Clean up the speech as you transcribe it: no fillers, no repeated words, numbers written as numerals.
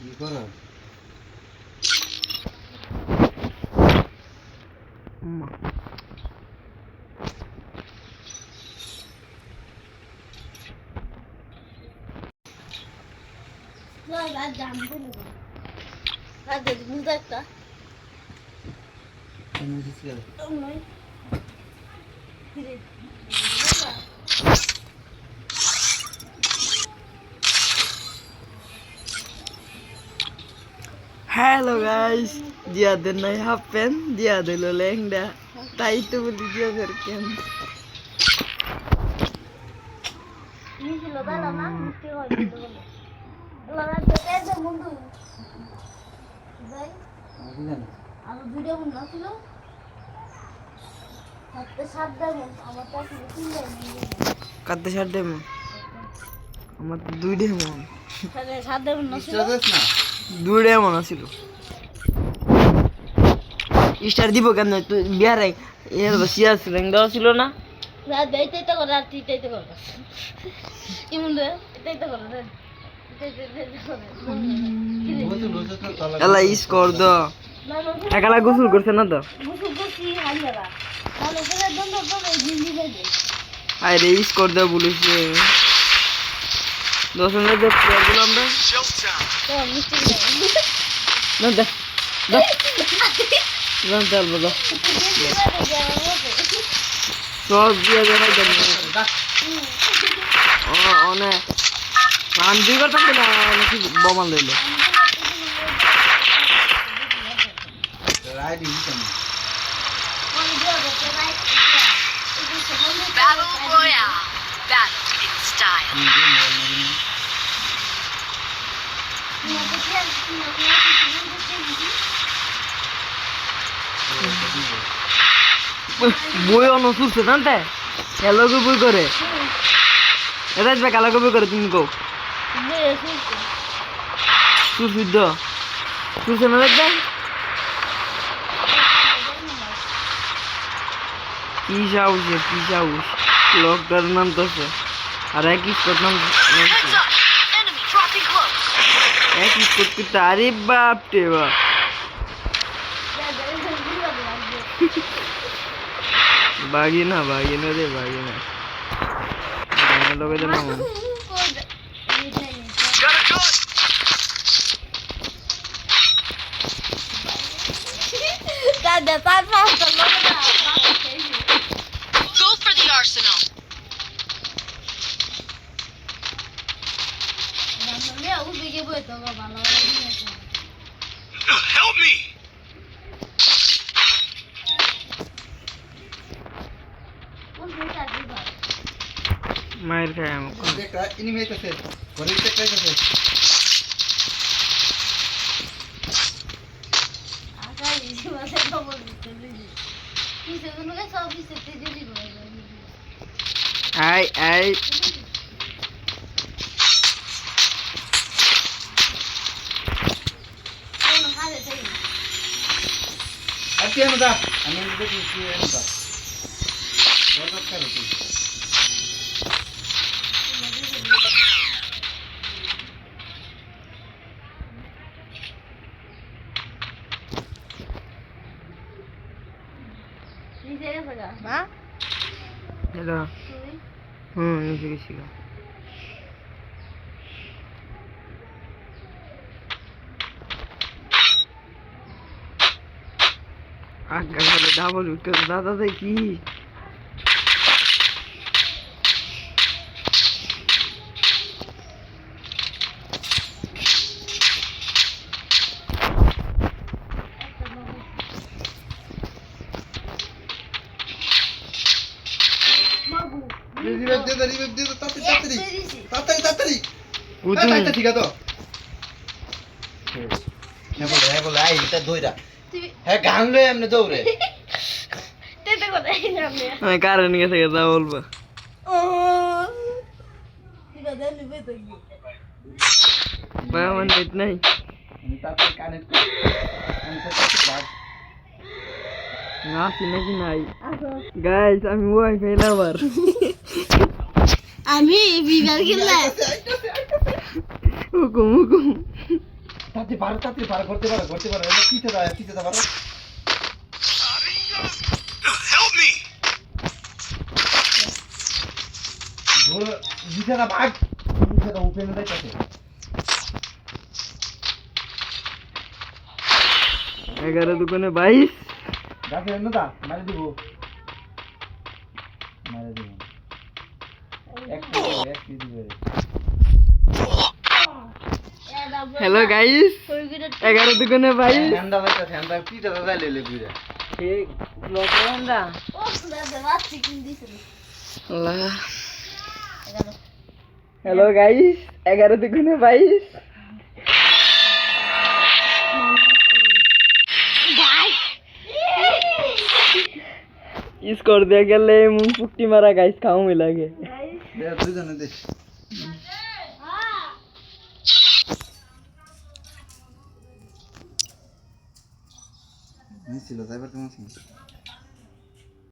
কি করো রাত জানবো না রাত বুঝতে একটা তুমি দিছি নয় ফিরে হ্যালো গাইস জিয়াদের নাই হাফ প্যান্ট জিয়াদ হইল লেহেঙ্গা তাই তো বলি জিয়াদের কেন মিছিল দাঁড়া না মিষ্টি হয় রাত যেতে বন্ধু যাই আমি জানি আর ভিডিও বন্ধু ছিল হাতে সাত দেয় আমার কাছে তিন দেয় কাতে সার ডেমো আমার তো দুই ডেমো সাত দেয় বন্ধু ছিল বিশ্বাস না দুই ডেমো ছিল স্টার দিব কেন তুই বিহারে এর সিয়াস রেং দেওয়া ছিল না রাত বেইতেই তো করে রাত তিনটেই তো করে ইমন রে এটাই তো করে রে বসে বসে তো তলা এলা স্কোর দো না না একালা গোসল করছে না তো বুঝু বুঝি হারিয়ালা তাহলে তোরা দন্ড করে জিন্দি দে আরে রে স্কোর দাও বলেছে 10 মিনিট যে প্লেয়ার গুলো আমরা তো মিষ্টি না দে দে জান চাল বলো সব দিয়ে দেনা দেন অনে মান দুই করতাম না নাকি বোমা লইলো ride income Battle Royale. Battle in style. বই অন সুরছে জানতে এলো বই করে এটা আসবে কালা বই করে তুমি কো সুর শুদ্ধ সুরছে না দেখবে কি সাহস লকডাউন নাম তো আর এক স্পট নাম Heads up. Enemy dropping close. এক স্পট করতে আরে বাপ রে বাপ বাগি না রে বাগি না লোকেদের নাম Got a gun. দাদা তার পাঁচটা লোক না Go for the arsenal. রান্না উঠে বই তো ভালো Help me. কোন বইটা দিবা মায়ের খায় আমাকে একটা এনিমি আইতাছে ঘরে একটা আইতাছে আচ্ছা এই মাসে খবর দিতে দিদি কিসে কোনো কাছে অফিসে তে দিদি বলে আই কোন হালে তাই আজকে আমি দা আমি দেখি কি আমি দা বলতে পারো তুই নিজে গেছে গা না হ্যালো তুই নিচে গেছি আজ্ঞা বলে ডাবল উঠে দাদা দেখি মাগু রিভাইভ দে তাড়াতাড়ি তাড়াতাড়ি কুতুম আচ্ছা ঠিক আছে হ্যাঁ বলে আই এটা দইরা তুই হ্যাঁ গান লয়ে এমনি দৌড়ে তেতে কোথায় যাবে আমি কারণ গেছে তা বলবো ও ঠিক আছে নিবে তো কি ভাই আমার নেট নাই আমি তারপর কানেক্ট করি আমি তারপর বাদ আসি নাকি নাই আসো গাইস আমি ওয়াইফাই লাভার আমি বিগার খেললে হুকুম তাতে পারো করতে পারো এটা পিছে দাও পারো Help me! ধর নিচে না ভাগ নিচে দাও উপেনে যাইতাছে 11 দুগুণে 22 গাছে এনে দা মারি দিব এক দিবে হ্যালো গাইস 11 দুগুণে 22 ঠান্ডা যাইতাছে ঠান্ডা পিছে দাদা লেলে বুইরা ঠিক ব্লগেন্ডা ও দাদা বাচ্চা কিন দিছে আল্লাহ 11 হ্যালো গাইস 11 দুগুণে 22 স্কোর দিয়ে গেলে মুখ পুকটি মারা গাইস খাও লাগে দুজনে দেখ নিছিল যাইবার কেমন